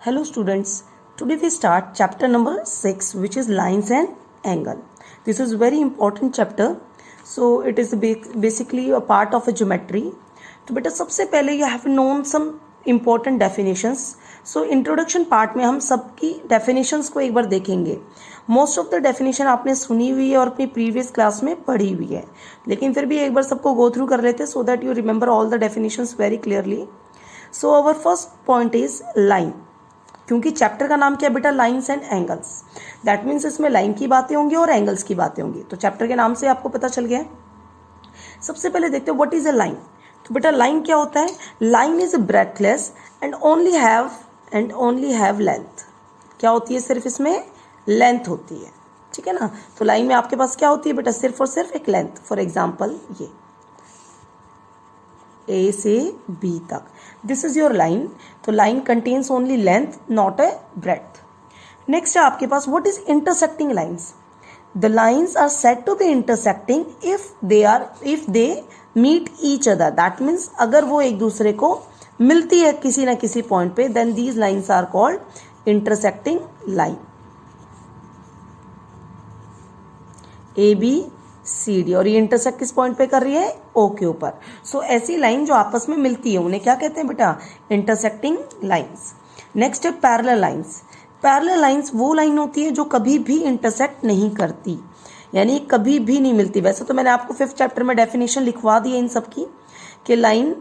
Hello students, today we start chapter number 6 which is lines and angle. This is very important chapter. So it is basically a part of a geometry. तो बेटा सबसे पहले you have known some important definitions. So introduction part में हम सबकी definitions को एक बार देखेंगे. Most of the definition आपने सुनी हुई है और अपनी previous class में पढ़ी हुई है, लेकिन फिर भी एक बार सबको go through कर लेते so that you remember all the definitions very clearly. So our first point is line. क्योंकि चैप्टर का नाम क्या है बेटा, lines and angles. That means इसमें लाइन की बातें होंगी और एंगल्स की बातें होंगी. तो चैप्टर के नाम से आपको पता चल गया है. सबसे पहले देखते हैं व्हाट इज अ लाइन. तो बेटा लाइन क्या होता है. Line is breathless and only have length. क्या होती है, सिर्फ इसमें लेंथ होती है. ठीक है ना. तो लाइन में आपके पास क्या होती है बेटा, सिर्फ और सिर्फ एक लेंथ. फॉर एग्जाम्पल ये ए से बी तक, दिस इज योर लाइन. तो line contains only length, not a breadth. Next है आपके पास what is intersecting lines. The lines are said to be intersecting if they meet each other. That means अगर वो एक दूसरे को मिलती है किसी ना किसी पॉइंट पे, then these lines are called intersecting line. A B C D, और ये इंटरसेक्ट किस पॉइंट पे कर रही है, ओ के ऊपर. सो ऐसी लाइन जो आपस में मिलती है उन्हें क्या कहते हैं बेटा, इंटरसेक्टिंग लाइंस. नेक्स्ट है पैरेलल लाइंस. पैरेलल लाइंस वो लाइन होती है जो कभी भी इंटरसेक्ट नहीं करती, यानी कभी भी नहीं मिलती. वैसे तो मैंने आपको 5th चैप्टर में डेफिनेशन लिखवा दी है इन सब की, कि लाइन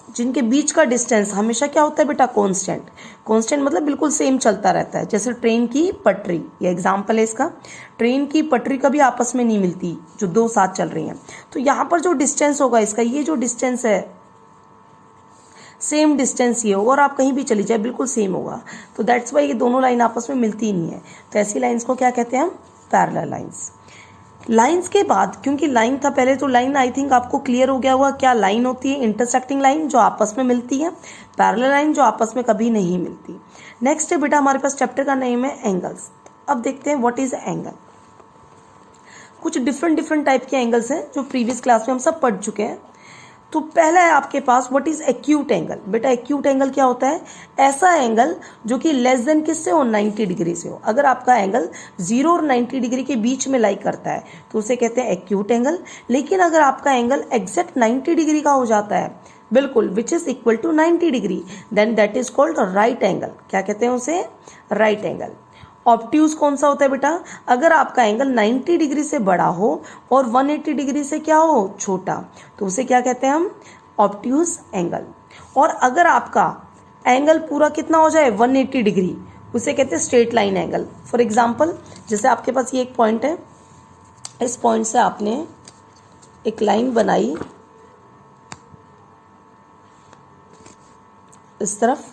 जिनके बीच का डिस्टेंस हमेशा क्या होता है बेटा, कांस्टेंट. कांस्टेंट मतलब बिल्कुल सेम चलता रहता है. जैसे ट्रेन की पटरी, ये एग्जांपल है इसका. ट्रेन की पटरी कभी आपस में नहीं मिलती जो दो साथ चल रही हैं. तो यहाँ पर जो डिस्टेंस होगा इसका, ये जो डिस्टेंस है सेम डिस्टेंस ये होगा, और आप कहीं भी चली जाए बिल्कुल सेम होगा. तो दैट्स वाई ये दोनों लाइन आपस में मिलती ही नहीं है. तो ऐसी लाइन्स को क्या कहते हैं हम, पैरेलल लाइन्स. लाइंस के बाद, क्योंकि लाइन था पहले, तो लाइन आई थिंक आपको क्लियर हो गया होगा क्या लाइन होती है. इंटरसेक्टिंग लाइन जो आपस में मिलती है, पैरेलल लाइन जो आपस में कभी नहीं मिलती. नेक्स्ट है बेटा हमारे पास चैप्टर का नेम है एंगल्स. अब देखते हैं व्हाट इज एंगल. कुछ डिफरेंट टाइप के एंगल्स हैं जो प्रीवियस क्लास में हम सब पढ़ चुके हैं. तो पहला है आपके पास व्हाट इज एक्यूट एंगल. बेटा एक्यूट एंगल क्या होता है, ऐसा एंगल जो कि लेस देन किससे हो, 90 डिग्री से हो. अगर आपका एंगल 0 और 90 डिग्री के बीच में लाई करता है तो उसे कहते हैं एक्यूट एंगल. लेकिन अगर आपका एंगल एग्जैक्ट 90 डिग्री का हो जाता है, बिल्कुल which is equal to 90 degree, then that is called right angle. क्या कहते हैं उसे, राइट एंगल. ऑब्ट्यूज कौन सा होता है बेटा, अगर आपका एंगल 90 डिग्री से बड़ा हो और 180 डिग्री से क्या हो, छोटा, तो उसे क्या कहते हैं हम, ऑब्ट्यूज एंगल. और अगर आपका एंगल पूरा कितना हो जाए, 180 डिग्री, उसे कहते हैं straight line angle. For example जैसे आपके पास ये एक पॉइंट है, इस पॉइंट से आपने एक लाइन बनाई इस तरफ,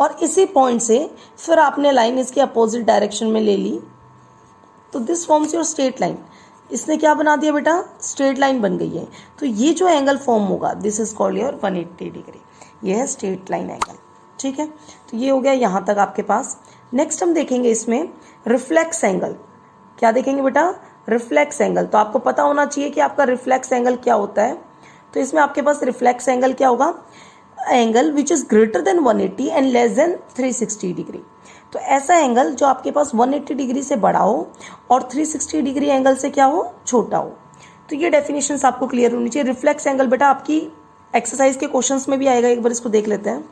और इसी पॉइंट से फिर आपने लाइन इसके अपोजिट डायरेक्शन में ले ली, तो this forms your straight line. इसने क्या बना दिया बेटा, स्ट्रेट लाइन बन गई है. तो ये जो एंगल फॉर्म होगा, this is called your 180 degree. ये है स्ट्रेट लाइन एंगल. ठीक है, तो ये हो गया यहाँ तक आपके पास. नेक्स्ट हम देखेंगे इसमें रिफ्लेक्स एंगल. क्या देखेंगे बेटा, रिफ्लेक्स एंगल. तो आपको पता होना चाहिए कि आपका रिफ्लेक्स एंगल क्या होता है. तो इसमें आपके पास रिफ्लेक्स एंगल क्या होगा, angle which is greater than 180 and less than 360 degree. तो ऐसा एंगल जो आपके पास 180 डिग्री से बड़ा हो और 360 डिग्री एंगल से क्या हो, छोटा हो. तो ये डेफिनेशंस आपको क्लियर होनी चाहिए. रिफ्लेक्स एंगल बेटा आपकी एक्सरसाइज के क्वेश्चंस में भी आएगा, एक बार इसको देख लेते हैं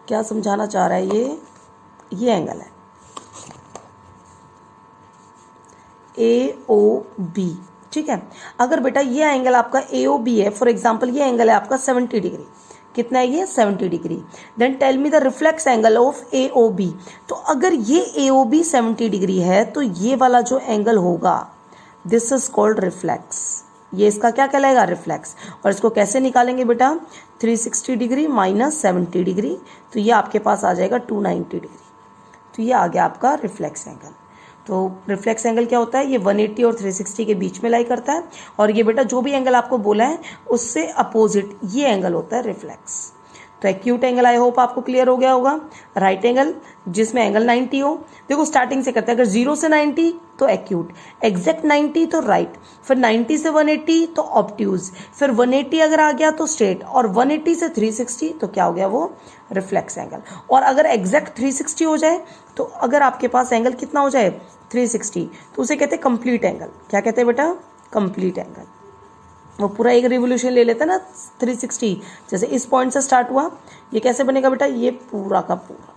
क्या समझाना चाह रहा है. ये एंगल है AOB. ठीक है, अगर बेटा ये एंगल आपका AOB है, फॉर एग्जांपल ये एंगल है आपका 70 डिग्री. कितना है ये, 70 degree. Then tell me the reflex angle of AOB. तो अगर ये AOB 70 डिग्री है तो ये वाला जो एंगल होगा, दिस इज कॉल्ड रिफ्लेक्स. ये इसका क्या कहलाएगा, रिफ्लेक्स. और इसको कैसे निकालेंगे बेटा, 360 डिग्री माइनस 70 डिग्री, तो ये आपके पास आ जाएगा 290 डिग्री. तो ये आ गया आपका रिफ्लेक्स एंगल. तो रिफ्लेक्स एंगल क्या होता है, ये 180 और 360 के बीच में लाई करता है. और ये बेटा जो भी एंगल आपको बोला है उससे अपोजिट ये एंगल होता है रिफ्लेक्स. तो एक्यूट एंगल आई होप आपको क्लियर हो गया होगा। राइट एंगल जिसमें एंगल 90 हो, देखो स्टार्टिंग से करते हैं, अगर 0 से 90 तो एक्यूट, एग्जैक्ट 90 तो राइट, फिर 90 से 180 तो ऑब्ट्यूज, फिर 180 अगर आ गया तो स्ट्रेट, और 180 से 360 तो क्या हो गया वो रिफ्लेक्स एंगल। और अगर एग्जैक्ट 360 हो जाए, तो अगर आपके पास एंगल कितना हो जाए 360, तो उसे कहते हैं कंप्लीट एंगल। क्या कहते हैं बेटा? Complete angle. वो पूरा एक रिवोल्यूशन ले लेता है ना 360, जैसे इस पॉइंट से स्टार्ट हुआ, ये कैसे बनेगा बेटा? ये पूरा का पूरा,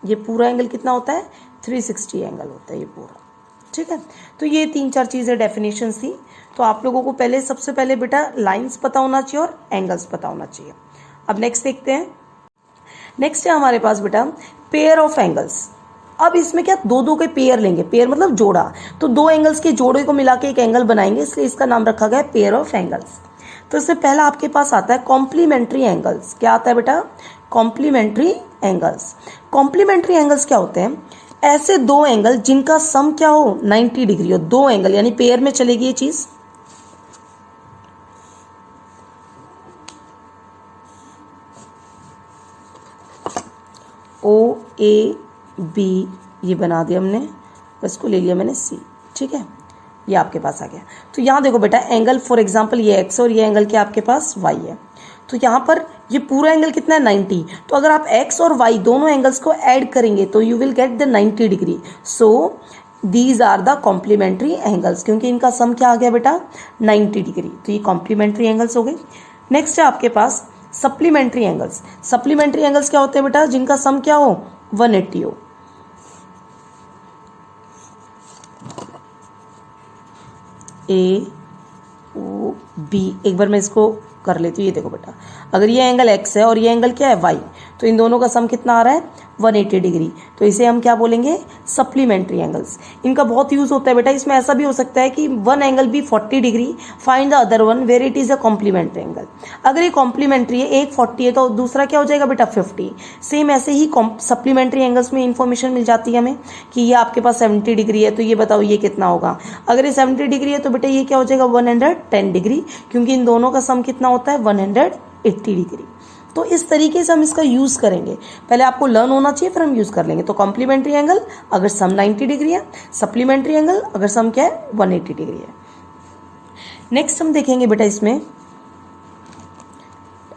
ये पूरा एंगल कितना होता है? 360 एंगल होता है ये पूरा। ठीक है, तो ये 3-4 चीज़ें डेफिनेशन थी। तो आप लोगों को पहले सबसे पहले बेटा लाइंस पता होना चाहिए और एंगल्स पता होना चाहिए। अब नेक्स्ट देखते हैं। नेक्स्ट है हमारे पास बेटा पेयर ऑफ एंगल्स। अब इसमें क्या दो दो के पेयर लेंगे, पेयर मतलब जोड़ा, तो दो एंगल्स के जोड़े को मिला के एक एंगल बनाएंगे, इसलिए इसका नाम रखा गया है पेयर ऑफ एंगल्स। तो इससे पहला आपके पास आता है कॉम्प्लीमेंट्री एंगल्स। क्या आता है बेटा? Complementary angles. कॉम्प्लीमेंट्री एंगल्स क्या होते हैं? ऐसे दो एंगल जिनका सम क्या हो 90 डिग्री हो, दो एंगल यानी पेयर में चलेगी ये चीज। ओ ए बी ये बना दिया हमने, इसको ले लिया मैंने सी। ठीक है, ये आपके पास आ गया। तो यहाँ देखो बेटा एंगल फॉर एग्जांपल ये एक्स और ये एंगल क्या आपके पास वाई है। तो यहाँ पर ये पूरा एंगल कितना है 90। तो अगर आप एक्स और वाई दोनों एंगल्स को ऐड करेंगे तो you will get the 90 degree. So these are the complementary angles, क्योंकि इनका सम क्या आ गया बेटा 90 डिग्री। तो ये कॉम्प्लीमेंट्री एंगल्स हो गए। नेक्स्ट है आपके पास सप्लीमेंट्री एंगल्स। सप्लीमेंट्री एंगल्स क्या होते हैं बेटा? जिनका सम क्या हो 180 हो। ए ओ बी, एक बार मैं इसको कर लेती हूँ। ये देखो बेटा अगर ये एंगल x है और ये एंगल क्या है y, तो इन दोनों का सम कितना आ रहा है 180 डिग्री। तो इसे हम क्या बोलेंगे? Supplementary angles. इनका बहुत यूज होता है बेटा। इसमें ऐसा भी हो सकता है कि वन एंगल भी 40 degree, find the other one where it is a complementary angle. अगर ये कॉम्प्लीमेंट्री है, एक 40 है तो दूसरा क्या हो जाएगा बेटा 50। सेम ऐसे ही सप्लीमेंट्री एंगल्स में इंफॉर्मेशन मिल जाती है हमें कि ये आपके पास 70 डिग्री है, तो ये बताओ ये कितना होगा। अगर ये 70 डिग्री है तो बेटा ये क्या हो जाएगा 110 डिग्री, क्योंकि इन दोनों का सम कितना होता है 180 डिग्री। तो इस तरीके से हम इसका यूज करेंगे। पहले आपको लर्न होना चाहिए, फिर हम यूज कर लेंगे। तो कॉम्प्लीमेंट्री एंगल अगर सम 90 डिग्री है, सप्लीमेंट्री एंगल अगर सम क्या है 180 डिग्री है। नेक्स्ट हम देखेंगे बेटा इसमें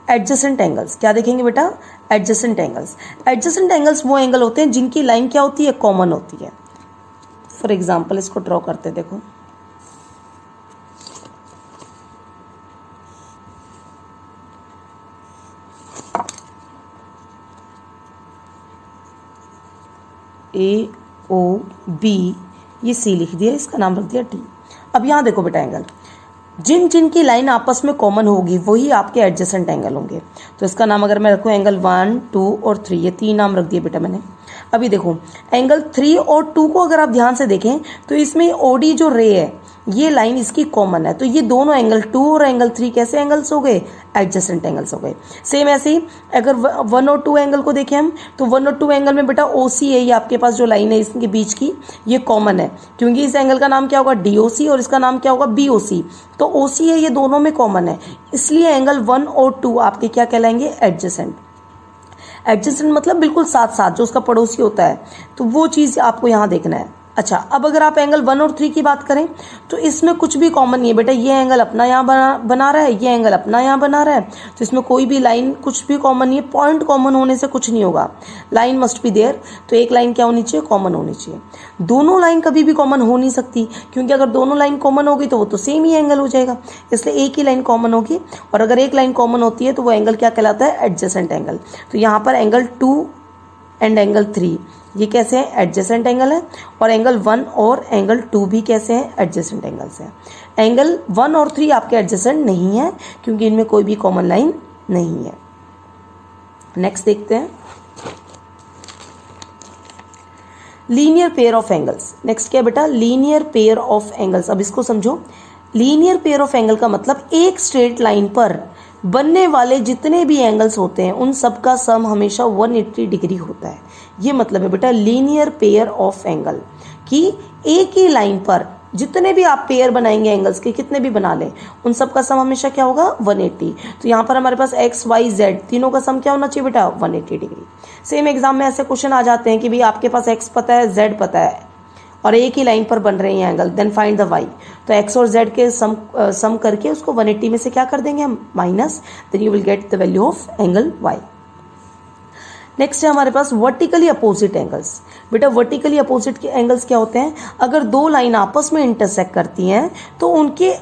एडजेसेंट एंगल्स। क्या देखेंगे बेटा? Adjacent angles. एडजेसेंट एंगल्स वो एंगल होते हैं जिनकी लाइन क्या होती है कॉमन होती है। फॉर एग्जाम्पल इसको ड्रॉ करते हैं, देखो ए ओ बी, ये सी लिख दिया, इसका नाम रख दिया टी। अब यहाँ देखो बेटा एंगल जिन जिन की लाइन आपस में कॉमन होगी वही आपके एडजेसेंट एंगल होंगे। तो इसका नाम अगर मैं रखूँ एंगल 1, 2 और 3, ये 3 नाम रख दिए बेटा मैंने। अभी देखो एंगल 3 और 2 को अगर आप ध्यान से देखें तो इसमें ओडी जो रे है ये लाइन इसकी कॉमन है, तो ये दोनों एंगल 2 और एंगल 3 कैसे एंगल्स हो गए? एडजेसेंट एंगल्स हो गए। सेम ऐसे ही अगर 1 और 2 एंगल को देखें हम, तो 1 और 2 एंगल में बेटा ओसी है, ये आपके पास जो लाइन है इसके बीच की ये कॉमन है, क्योंकि इस एंगल का नाम क्या होगा डीओसी और इसका नाम क्या होगा बीओसी। तो ओसी है, ये दोनों में कॉमन है, इसलिए एंगल 1 और 2 आपके क्या कहलाएंगे? एडजेसेंट। एडजेसेंट मतलब बिल्कुल साथ साथ, जो उसका पड़ोसी होता है, तो वो चीज़ आपको यहाँ देखना है। अच्छा, अब अगर आप एंगल 1 और 3 की बात करें तो इसमें कुछ भी कॉमन नहीं है बेटा। ये एंगल अपना यहाँ बना रहा है, ये एंगल अपना यहाँ बना रहा है, तो इसमें कोई भी लाइन कुछ भी कॉमन नहीं है। पॉइंट कॉमन होने से कुछ नहीं होगा, लाइन मस्ट बी देयर। तो एक लाइन क्या होनी चाहिए? कॉमन होनी चाहिए। दोनों लाइन कभी भी कॉमन हो नहीं सकती, क्योंकि अगर दोनों लाइन कॉमन होगी तो वो तो सेम ही एंगल हो जाएगा, इसलिए एक ही लाइन कॉमन होगी। और अगर एक लाइन कॉमन होती है तो वो एंगल क्या कहलाता है? Adjacent angle. तो यहाँ पर एंगल 2 एंड एंगल 3 ये कैसे हैं? एडजेसेंट एंगल है। और एंगल 1 और एंगल 2 भी कैसे हैं? एडजेसेंट एंगल्स हैं। एंगल 1 और 3 आपके एडजेसेंट नहीं है, क्योंकि इनमें कोई भी कॉमन लाइन नहीं है। नेक्स्ट देखते हैं linear pair of angles. Next क्या है बेटा? Linear pair of angles. अब इसको समझो। लीनियर पेयर ऑफ एंगल का मतलब एक स्ट्रेट लाइन पर बनने वाले जितने भी एंगल्स होते हैं उन सब का सम हमेशा 180 डिग्री होता है। ये मतलब है बेटा लीनियर पेयर ऑफ एंगल कि एक ही लाइन पर जितने भी आप पेयर बनाएंगे एंगल्स के, कितने भी बना लें, उन सब का सम हमेशा क्या होगा 180। तो यहाँ पर हमारे पास एक्स वाई जेड तीनों का सम क्या होना चाहिए बेटा 180 डिग्री। सेम एग्जाम में ऐसे क्वेश्चन आ जाते हैं कि भाई आपके पास एक्स पता है जेड पता है और एक ही लाइन पर बन रहे हैं angle, then find the Y. तो एक्स और जेड के सम करके उसको 180 में से क्या कर देंगे हम minus, then you will get the value of angle Y. Next है हमारे पास वर्टिकली अपोजिट एंगल्स। बेटा वर्टिकली अपोजिट के एंगल्स क्या होते हैं, अगर दो लाइन आपस में इंटरसेक्ट करती हैं तो उनके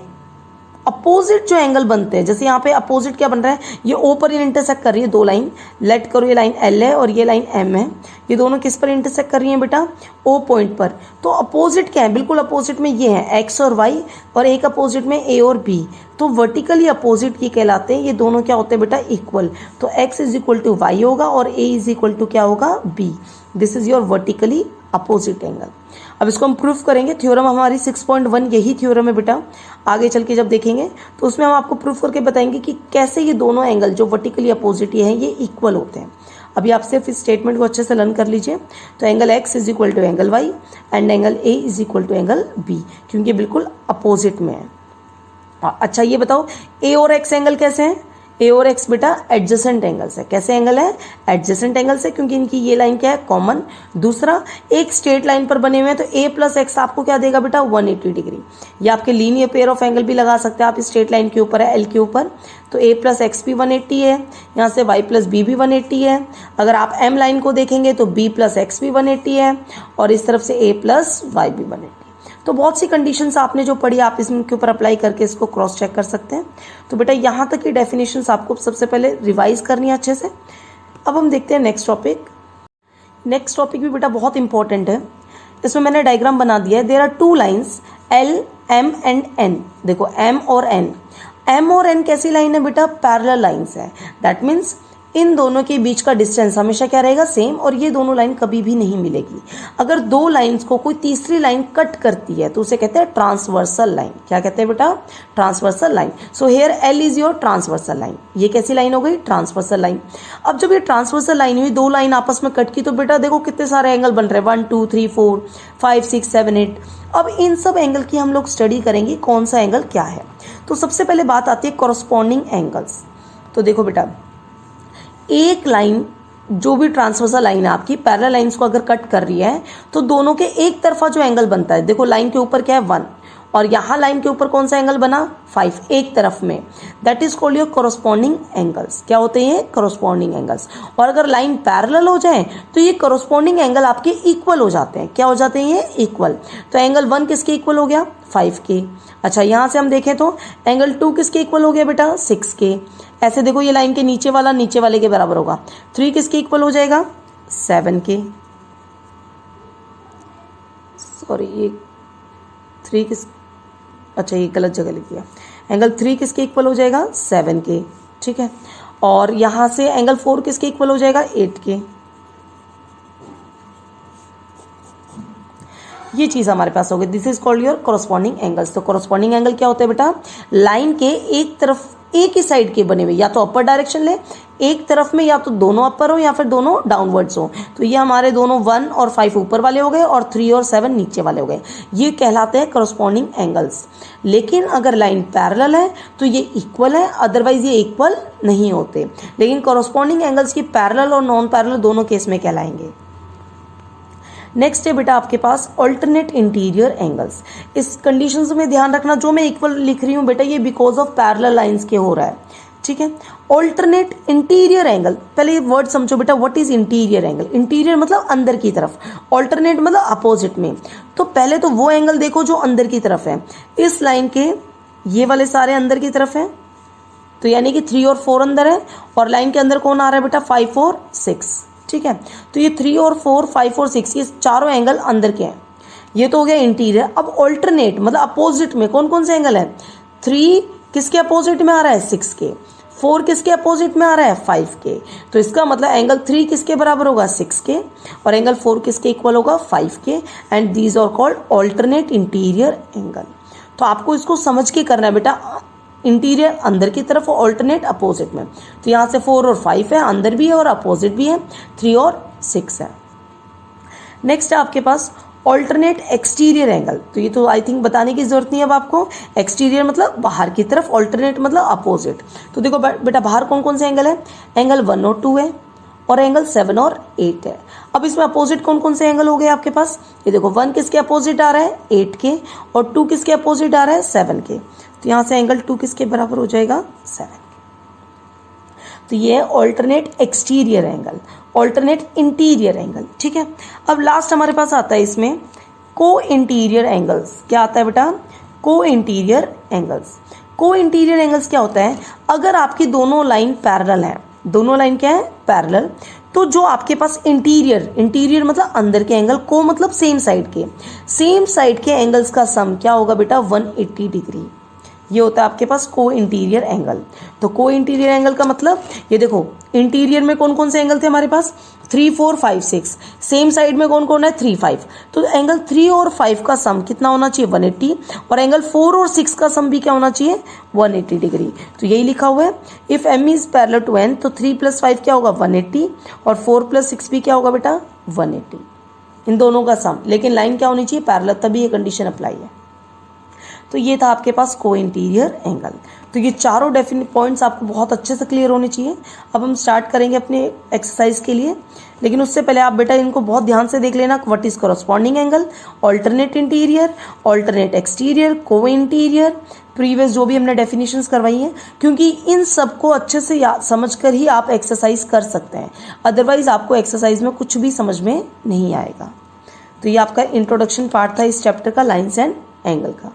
अपोजिट जो एंगल बनते हैं, जैसे यहाँ पे अपोजिट क्या बन रहा है, ये ओ पर इंटरसेक्ट कर रही है दो लाइन, लेट करो ये लाइन एल है और ये लाइन एम है, ये दोनों किस पर इंटरसेक्ट कर रही हैं बेटा ओ पॉइंट पर। तो अपोजिट क्या है, बिल्कुल अपोजिट में ये है एक्स और वाई, और एक अपोजिट में ए और बी। तो वर्टिकली अपोजिट ये कहलाते हैं, ये दोनों क्या होते हैं बेटा इक्वल। तो X is equal to Y होगा और ए इज इक्वल टू क्या होगा B. This is your vertically opposite angle. अब इसको हम प्रूफ करेंगे, थ्योरम हमारी 6.1 यही थ्योरम है बेटा। आगे चल के जब देखेंगे तो उसमें हम आपको प्रूफ करके बताएंगे कि कैसे ये दोनों एंगल जो वर्टिकली अपोजिट ये हैं ये इक्वल होते हैं। अभी आप सिर्फ इस स्टेटमेंट को अच्छे से लर्न कर लीजिए। तो angle X is equal to angle Y and angle A is equal to angle B, क्योंकि बिल्कुल अपोजिट में है। अच्छा ये बताओ ए और एक्स एंगल कैसे हैं, ए और एक्स बेटा एडजेसेंट एंगल्स है। कैसे एंगल है, एडजेसेंट एंगल्स है, क्योंकि इनकी ये लाइन क्या है कॉमन। दूसरा एक स्ट्रेट लाइन पर बने हुए हैं, तो ए प्लस एक्स आपको क्या देगा बेटा 180 डिग्री। ये आपके लीनियर पेयर ऑफ एंगल भी लगा सकते हैं आप, स्ट्रेट लाइन के ऊपर है एल के ऊपर। तो ए प्लस एक्स भी 180 है, यहाँ से वाई प्लस बी भी 180 है। अगर आप एम लाइन को देखेंगे तो बी प्लस एक्स भी 180 है, और इस तरफ से ए प्लस वाई भी 180। तो बहुत सी कंडीशंस आपने जो पढ़ी आप इसके ऊपर अप्लाई करके इसको क्रॉस चेक कर सकते हैं। तो बेटा यहाँ तक की डेफिनेशंस आपको सबसे पहले रिवाइज करनी है अच्छे से। अब हम देखते हैं नेक्स्ट टॉपिक। नेक्स्ट टॉपिक भी बेटा बहुत इंपॉर्टेंट है। इसमें मैंने डायग्राम बना दिया है। There are two lines L M and N. देखो एम और एन कैसी लाइन है बेटा, पैरेलल लाइन्स है। दैट मीन्स इन दोनों के बीच का डिस्टेंस हमेशा क्या रहेगा सेम, और ये दोनों लाइन कभी भी नहीं मिलेगी। अगर दो लाइंस को कोई तीसरी लाइन कट करती है तो उसे कहते हैं ट्रांसवर्सल लाइन। क्या कहते हैं बेटा, transversal line. So here L is your transversal line. ये कैसी लाइन हो गई, ट्रांसवर्सल लाइन। अब जब ये ट्रांसवर्सल लाइन हुई, दो लाइन आपस में कट की, तो बेटा देखो कितने सारे एंगल बन रहे हैं, 1 2 3 4 5 6 7 8। अब इन सब एंगल की हम लोग स्टडी करेंगे कौन सा एंगल क्या है। तो सबसे पहले बात आती है कॉरस्पॉन्डिंग एंगल्स। तो देखो बेटा एक लाइन जो भी ट्रांसवर्सल लाइन है आपकी पैरेलल लाइंस को अगर कट कर रही है तो दोनों के एक तरफा जो एंगल बनता है, देखो लाइन के ऊपर क्या है 1 और यहाँ लाइन के ऊपर कौन सा एंगल बना 5 एक तरफ में, that is called your corresponding angles. क्या होते हैं कॉरस्पॉन्डिंग एंगल्स। और अगर लाइन पैरेलल हो जाए तो ये कॉरस्पॉन्डिंग एंगल आपके इक्वल हो जाते हैं। क्या हो जाते हैं ये इक्वल। तो एंगल 1 किसके इक्वल हो गया 5 के। अच्छा यहाँ से हम देखें तो एंगल 2 किसके इक्वल हो गया बेटा 6 के। ऐसे देखो ये लाइन के नीचे वाला नीचे वाले के बराबर होगा। 3 किसके इक्वल हो जाएगा 7 के। सॉरी ये 3 किस, अच्छा ये गलत जगह लिख दिया। एंगल 3 किसके इक्वल हो जाएगा 7 के, ठीक है। और यहाँ से एंगल 4 किसके इक्वल हो जाएगा 8 के। ये चीज हमारे पास हो गई। This is called your corresponding angles. तो कॉरस्पॉन्डिंग एंगल क्या होता है बेटा, लाइन के एक तरफ एक ही साइड के बने हुए, या तो अपर डायरेक्शन ले एक तरफ में, या तो दोनों अपर हो या फिर दोनों डाउनवर्ड्स हो। तो ये हमारे दोनों 1 और 5 ऊपर वाले हो गए और 3 और 7 नीचे वाले हो गए। ये कहलाते हैं कॉरस्पॉन्डिंग एंगल्स। लेकिन अगर लाइन पैरेलल है तो ये इक्वल है, अदरवाइज ये इक्वल नहीं होते। लेकिन कॉरस्पॉन्डिंग एंगल्स की पैरेलल और नॉन पैरेलल दोनों केस में कहलाएंगे। नेक्स्ट है बेटा आपके पास ऑल्टरनेट इंटीरियर एंगल्स। इस कंडीशंस में ध्यान रखना, जो मैं इक्वल लिख रही हूँ बेटा ये बिकॉज ऑफ पैरेलल लाइंस के हो रहा है, ठीक है। ऑल्टरनेट इंटीरियर एंगल, पहले ये वर्ड समझो बेटा, what is interior angle. Interior मतलब अंदर की तरफ, ऑल्टरनेट मतलब अपोजिट में। तो पहले तो वो एंगल देखो जो अंदर की तरफ है। इस लाइन के ये वाले सारे अंदर की तरफ है, तो यानी कि 3 और 4 अंदर है, और लाइन के अंदर कौन आ रहा है बेटा 5 और 6, ठीक है। तो ये 3 और 4 5 और 6 ये चारों एंगल अंदर के हैं। ये तो हो गया इंटीरियर। अब ऑल्टरनेट मतलब अपोजिट में कौन कौन से एंगल है, 3 किसके अपोजिट में आ रहा है 6 के, 4 किसके अपोजिट में आ रहा है 5 के। तो इसका मतलब एंगल 3 किसके बराबर होगा 6 के, और एंगल 4 किसके इक्वल होगा 5 के। And these are called alternate interior angle. तो आपको इसको समझ के करना है बेटा, इंटीरियर अंदर की तरफ और ऑल्टरनेट अपोजिट में। तो यहाँ से 4 और 5 है, अंदर भी है और अपोजिट भी है, 3 और 6 है। नेक्स्ट है आपके पास ऑल्टरनेट एक्सटीरियर एंगल, तो ये तो आई थिंक बताने की जरूरत नहीं है अब आपको। एक्सटीरियर मतलब बाहर की तरफ, ऑल्टरनेट मतलब अपोजिट। तो देखो बेटा बाहर कौन कौन से एंगल है, एंगल 1 और 2 है, और एंगल 7 और 8 है। अब इसमें अपोजिट कौन कौन से एंगल हो गए आपके पास, ये देखो 1 किसके अपोजिट आ रहा है, 8 के, और 2 किसके अपोजिट आ रहा है, 7 के। तो यहां से एंगल 2 किसके बराबर हो जाएगा, 7। तो ये है alternate exterior angle, alternate interior angle, ठीक है। अब लास्ट हमारे पास आता है इसमें को इंटीरियर एंगल्स। क्या आता है बेटा, को इंटीरियर एंगल्स। को इंटीरियर एंगल्स क्या होता है, अगर आपकी दोनों लाइन पैरेलल है, दोनों लाइन क्या है, पैरेलल, तो जो आपके पास इंटीरियर, इंटीरियर मतलब अंदर के एंगल, को मतलब सेम साइड के एंगल्स का सम क्या होगा बेटा, 180 डिग्री। ये होता है आपके पास को इंटीरियर एंगल। तो को इंटीरियर एंगल का मतलब, ये देखो इंटीरियर में कौन कौन से एंगल थे हमारे पास, 3, 4, 5, 6, सेम साइड में कौन कौन है, 3, 5। तो एंगल 3 और 5 का सम कितना होना चाहिए, 180, और एंगल 4 और 6 का सम भी क्या होना चाहिए, 180 डिग्री। तो यही लिखा हुआ है, if M is parallel to N, तो 3 + 5 क्या होगा, 180, और 4 + 6 भी क्या होगा बेटा, 180, इन दोनों का सम। लेकिन लाइन क्या होनी चाहिए, पैरेलल, तभी ये कंडीशन अप्लाई है। तो ये था आपके पास को इंटीरियर एंगल। तो ये चारों डेफिनेट पॉइंट्स आपको बहुत अच्छे से क्लियर होने चाहिए। अब हम स्टार्ट करेंगे अपने एक्सरसाइज के लिए, लेकिन उससे पहले आप बेटा इनको बहुत ध्यान से देख लेना। What is corresponding angle, alternate interior, alternate exterior, को इंटीरियर, प्रीवियस जो भी हमने डेफिनेशंस करवाई हैं, क्योंकि इन सबको अच्छे से समझ कर ही आप एक्सरसाइज कर सकते हैं, अदरवाइज आपको एक्सरसाइज में कुछ भी समझ में नहीं आएगा। तो ये आपका इंट्रोडक्शन पार्ट था इस चैप्टर का, लाइन्स एंड एंगल का।